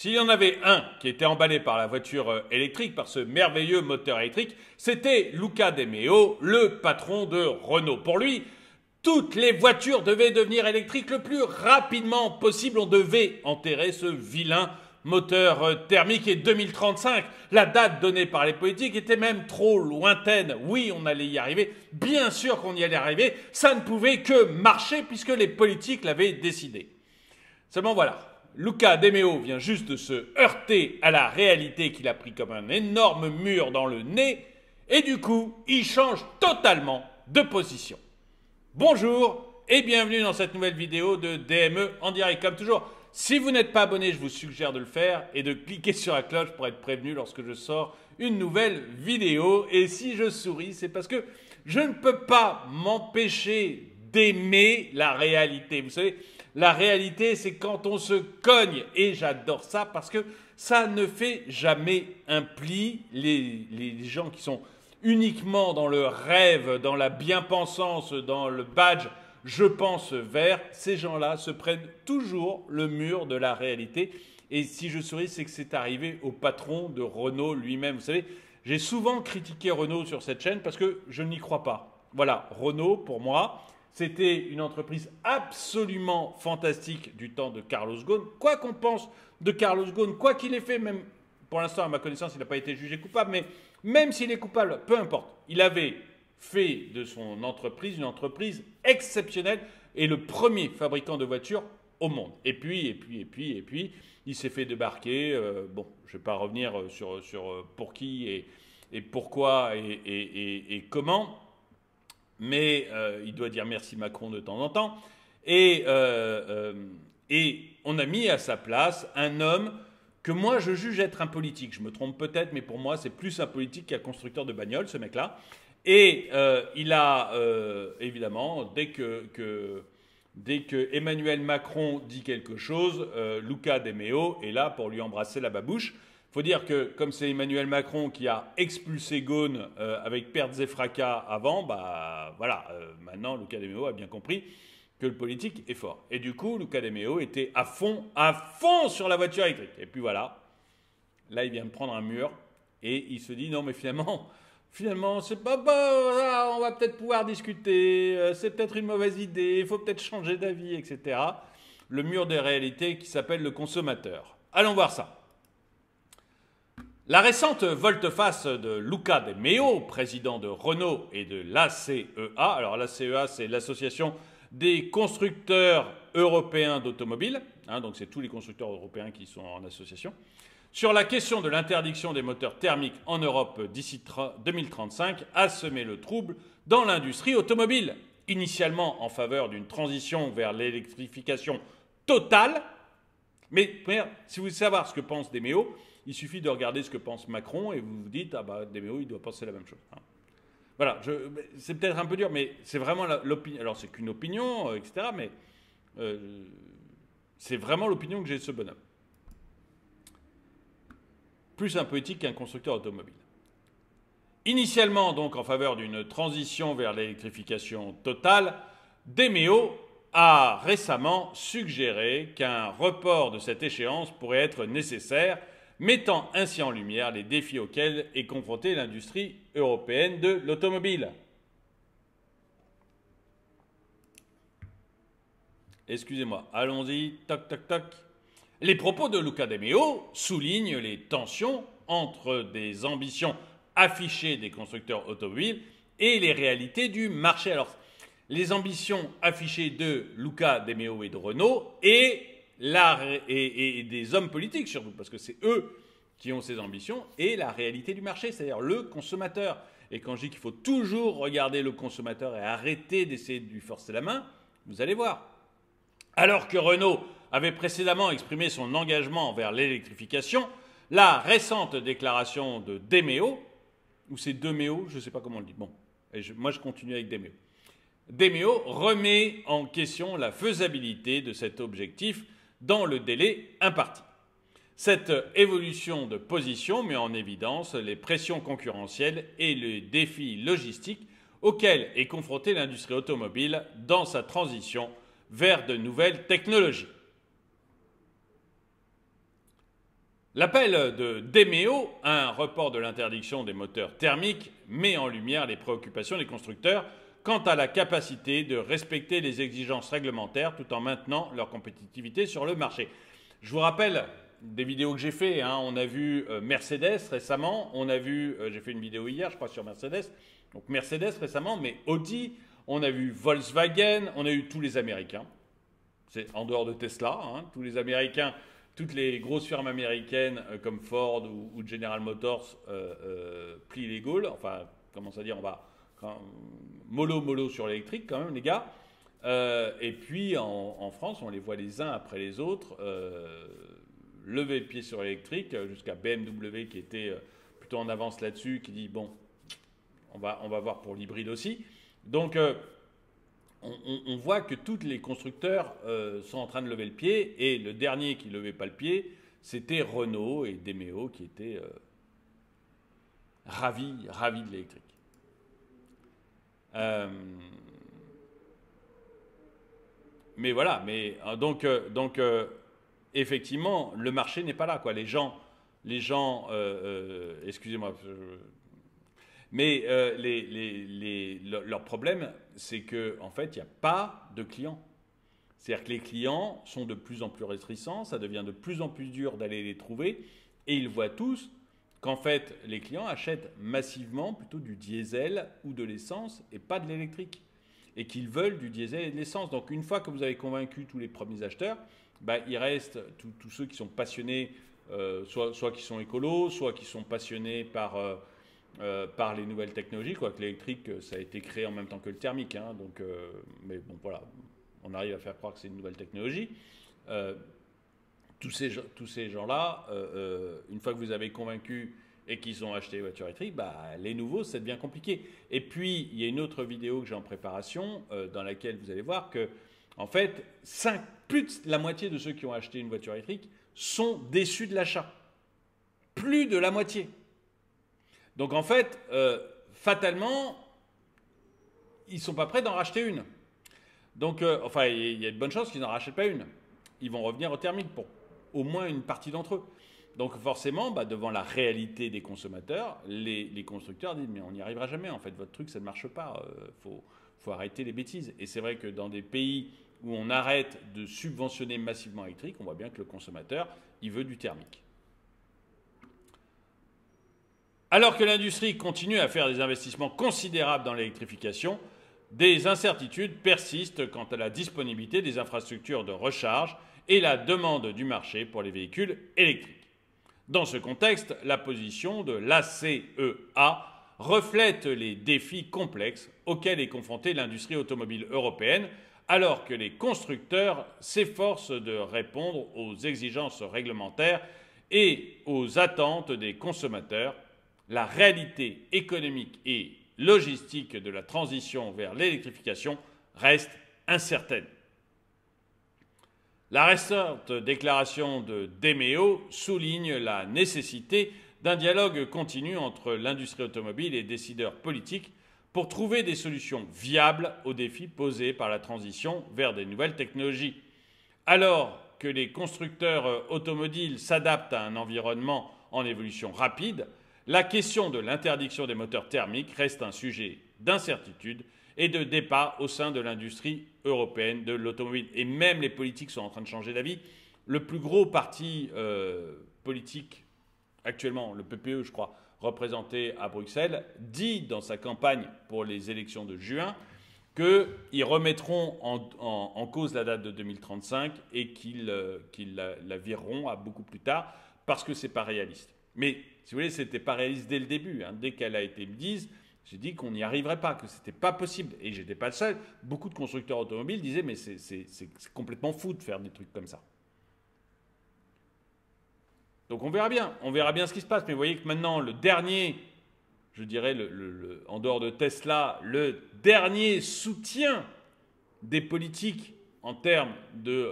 S'il y en avait un qui était emballé par la voiture électrique, par ce merveilleux moteur électrique, c'était Luca De Meo, le patron de Renault. Pour lui, toutes les voitures devaient devenir électriques le plus rapidement possible. On devait enterrer ce vilain moteur thermique. Et 2035, la date donnée par les politiques était même trop lointaine. Oui, on allait y arriver. Bien sûr qu'on y allait arriver. Ça ne pouvait que marcher puisque les politiques l'avaient décidé. Seulement voilà. Luca De Meo vient juste de se heurter à la réalité qu'il a pris comme un énorme mur dans le nez et du coup, il change totalement de position. Bonjour et bienvenue dans cette nouvelle vidéo de DME en direct. Comme toujours, si vous n'êtes pas abonné, je vous suggère de le faire et de cliquer sur la cloche pour être prévenu lorsque je sors une nouvelle vidéo. Et si je souris, c'est parce que je ne peux pas m'empêcher d'aimer la réalité. Vous savez, la réalité, c'est quand on se cogne. Et j'adore ça parce que ça ne fait jamais un pli. Les gens qui sont uniquement dans le rêve, dans la bien-pensance, dans le badge « je pense vert », ces gens-là se prennent toujours le mur de la réalité. Et si je souris, c'est que c'est arrivé au patron de Renault lui-même. Vous savez, j'ai souvent critiqué Renault sur cette chaîne parce que je n'y crois pas. Voilà, Renault, pour moi, c'était une entreprise absolument fantastique du temps de Carlos Ghosn. Quoi qu'on pense de Carlos Ghosn, quoi qu'il ait fait, même pour l'instant, à ma connaissance, il n'a pas été jugé coupable, mais même s'il est coupable, peu importe. Il avait fait de son entreprise une entreprise exceptionnelle et le premier fabricant de voitures au monde. Et puis, il s'est fait débarquer. Bon, je ne vais pas revenir sur pour qui et pourquoi et comment. Mais il doit dire merci Macron de temps en temps. Et on a mis à sa place un homme que moi je juge être un politique. Je me trompe peut-être, mais pour moi c'est plus un politique qu'un constructeur de bagnole, ce mec-là. Et il a, évidemment, dès que Emmanuel Macron dit quelque chose, Luca De Meo est là pour lui embrasser la babouche. Il faut dire que comme c'est Emmanuel Macron qui a expulsé Ghosn avec pertes et fracas avant, bah voilà, maintenant Luca De Meo a bien compris que le politique est fort. Et du coup, Luca De Meo était à fond sur la voiture électrique. Et puis voilà, là il vient de prendre un mur et il se dit non mais finalement c'est pas bon, on va peut-être pouvoir discuter, c'est peut-être une mauvaise idée, il faut peut-être changer d'avis, etc. Le mur des réalités qui s'appelle le consommateur. Allons voir ça. La récente volte-face de Luca De Meo, président de Renault et de l'ACEA, alors l'ACEA c'est l'association des constructeurs européens d'automobiles, donc c'est tous les constructeurs européens qui sont en association, sur la question de l'interdiction des moteurs thermiques en Europe d'ici 2035, a semé le trouble dans l'industrie automobile, initialement en faveur d'une transition vers l'électrification totale. Mais si vous voulez savoir ce que pense De Meo, il suffit de regarder ce que pense Macron et vous vous dites, ah bah De Meo, il doit penser la même chose. Voilà, c'est peut-être un peu dur, mais c'est vraiment l'opinion. Alors c'est qu'une opinion, etc., mais c'est vraiment l'opinion que j'ai de ce bonhomme. Plus un politique qu'un constructeur automobile. Initialement, donc, en faveur d'une transition vers l'électrification totale, De Meo a récemment suggéré qu'un report de cette échéance pourrait être nécessaire, mettant ainsi en lumière les défis auxquels est confrontée l'industrie européenne de l'automobile. Excusez-moi, allons-y, toc, toc, toc. Les propos de Luca De Meo soulignent les tensions entre des ambitions affichées des constructeurs automobiles et les réalités du marché. Alors, les ambitions affichées de Luca De Meo et de Renault et des hommes politiques surtout, parce que c'est eux qui ont ces ambitions, et la réalité du marché, c'est-à-dire le consommateur. Et quand je dis qu'il faut toujours regarder le consommateur et arrêter d'essayer de lui forcer la main, vous allez voir. Alors que Renault avait précédemment exprimé son engagement envers l'électrification, la récente déclaration de De Meo, ou c'est De Meo, je ne sais pas comment on le dit, bon, moi je continue avec De Meo. De Meo remet en question la faisabilité de cet objectif dans le délai imparti. Cette évolution de position met en évidence les pressions concurrentielles et les défis logistiques auxquels est confrontée l'industrie automobile dans sa transition vers de nouvelles technologies. L'appel de DEMEO, un report de l'interdiction des moteurs thermiques, met en lumière les préoccupations des constructeurs quant à la capacité de respecter les exigences réglementaires tout en maintenant leur compétitivité sur le marché. Je vous rappelle des vidéos que j'ai fait, hein. On a vu Mercedes récemment, on a vu, j'ai fait une vidéo hier je crois sur Mercedes, donc Mercedes récemment, mais Audi, on a vu Volkswagen, on a eu tous les Américains, c'est en dehors de Tesla, hein, tous les Américains. Toutes les grosses firmes américaines comme Ford ou General Motors plient les gaules. Enfin, commence à dire, on va mollo sur l'électrique quand même, les gars. Et puis en France, on les voit les uns après les autres lever le pied sur l'électrique, jusqu'à BMW qui était plutôt en avance là-dessus, qui dit bon, on va voir pour l'hybride aussi. Donc on voit que tous les constructeurs sont en train de lever le pied, et le dernier qui ne levait pas le pied, c'était Renault et DEMEO qui étaient ravis de l'électrique. Mais voilà, donc effectivement, le marché n'est pas là, quoi. Les gens excusez-moi, mais leur problème, c'est qu'en fait, il n'y a pas de clients. C'est-à-dire que les clients sont de plus en plus restrictions, ça devient de plus en plus dur d'aller les trouver, et ils voient tous qu'en fait, les clients achètent massivement plutôt du diesel ou de l'essence et pas de l'électrique, et qu'ils veulent du diesel et de l'essence. Donc une fois que vous avez convaincu tous les premiers acheteurs, bah, il reste tous ceux qui sont passionnés, soit qui sont écolos, soit qui sont passionnés par les nouvelles technologies, quoi. Que l'électrique, ça a été créé en même temps que le thermique, hein, donc, mais bon, voilà, on arrive à faire croire que c'est une nouvelle technologie. Tous ces gens-là, une fois que vous avez convaincu et qu'ils ont acheté les voitures électriques, bah, les nouveaux, ça devient compliqué. Et puis, il y a une autre vidéo que j'ai en préparation, dans laquelle vous allez voir que, en fait, plus de la moitié de ceux qui ont acheté une voiture électrique sont déçus de l'achat. Plus de la moitié. Donc en fait, fatalement, ils ne sont pas prêts d'en racheter une. Donc, enfin, il y a de bonnes chances qu'ils n'en rachètent pas une. Ils vont revenir au thermique pour au moins une partie d'entre eux. Donc forcément, bah, devant la réalité des consommateurs, les constructeurs disent « mais on n'y arrivera jamais, en fait, votre truc, ça ne marche pas, faut arrêter les bêtises ». Et c'est vrai que dans des pays où on arrête de subventionner massivement l'électrique, on voit bien que le consommateur, il veut du thermique. Alors que l'industrie continue à faire des investissements considérables dans l'électrification, des incertitudes persistent quant à la disponibilité des infrastructures de recharge et la demande du marché pour les véhicules électriques. Dans ce contexte, la position de l'ACEA reflète les défis complexes auxquels est confrontée l'industrie automobile européenne, alors que les constructeurs s'efforcent de répondre aux exigences réglementaires et aux attentes des consommateurs. La réalité économique et logistique de la transition vers l'électrification reste incertaine. La récente déclaration de DEMEO souligne la nécessité d'un dialogue continu entre l'industrie automobile et les décideurs politiques pour trouver des solutions viables aux défis posés par la transition vers des nouvelles technologies. Alors que les constructeurs automobiles s'adaptent à un environnement en évolution rapide, la question de l'interdiction des moteurs thermiques reste un sujet d'incertitude et de débat au sein de l'industrie européenne de l'automobile. Et même les politiques sont en train de changer d'avis. Le plus gros parti politique actuellement, le PPE, je crois, représenté à Bruxelles, dit dans sa campagne pour les élections de juin qu'ils remettront en cause la date de 2035 et qu'ils la vireront à beaucoup plus tard parce que ce n'est pas réaliste. Mais si vous voulez, ce n'était pas réaliste dès le début. Hein. Dès qu'elle a été mise, j'ai dit qu'on n'y arriverait pas, que ce n'était pas possible. Et je n'étais pas le seul. Beaucoup de constructeurs automobiles disaient mais c'est complètement fou de faire des trucs comme ça. Donc on verra bien ce qui se passe. Mais vous voyez que maintenant, le dernier, je dirais, en dehors de Tesla, le dernier soutien des politiques en termes de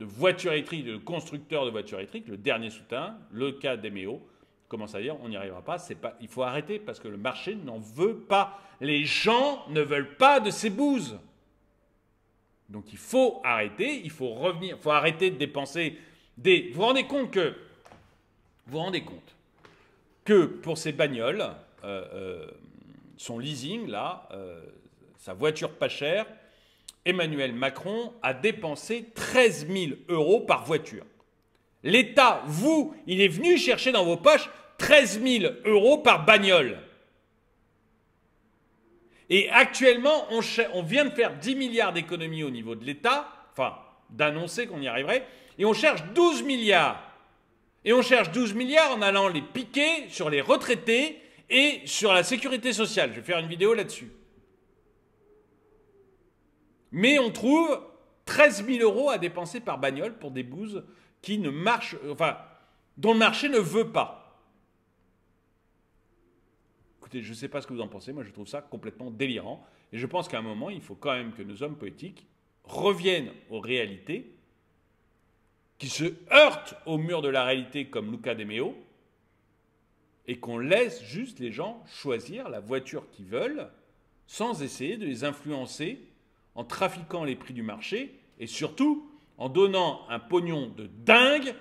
voitures électriques, de constructeurs de voitures électriques, le dernier soutien, le cas DEMEO, commence à dire on n'y arrivera pas, il faut arrêter parce que le marché n'en veut pas. Les gens ne veulent pas de ces bouses. Donc il faut arrêter, il faut revenir, il faut arrêter de dépenser Vous vous rendez compte que pour ces bagnoles, son leasing, là, sa voiture pas chère, Emmanuel Macron a dépensé 13 000 € par voiture. L'État, il est venu chercher dans vos poches 13 000 € par bagnole. Et actuellement, on vient de faire 10 milliards d'économies au niveau de l'État, enfin, d'annoncer qu'on y arriverait, et on cherche 12 milliards. Et on cherche 12 milliards en allant les piquer sur les retraités et sur la sécurité sociale. Je vais faire une vidéo là-dessus. Mais on trouve 13 000 € à dépenser par bagnole pour des bouses qui ne marchent, enfin, dont le marché ne veut pas. Écoutez, je ne sais pas ce que vous en pensez, moi je trouve ça complètement délirant. Et je pense qu'à un moment, il faut quand même que nos hommes politiques reviennent aux réalités, qui se heurtent au mur de la réalité comme Luca De Meo, et qu'on laisse juste les gens choisir la voiture qu'ils veulent, sans essayer de les influencer en trafiquant les prix du marché, et surtout en donnant un pognon de dingue,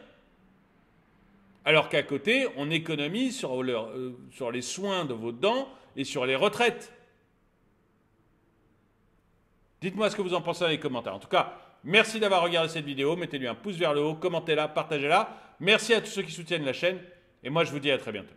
alors qu'à côté, on économise sur les soins de vos dents et sur les retraites. Dites-moi ce que vous en pensez dans les commentaires. En tout cas, merci d'avoir regardé cette vidéo. Mettez-lui un pouce vers le haut, commentez-la, partagez-la. Merci à tous ceux qui soutiennent la chaîne. Et moi, je vous dis à très bientôt.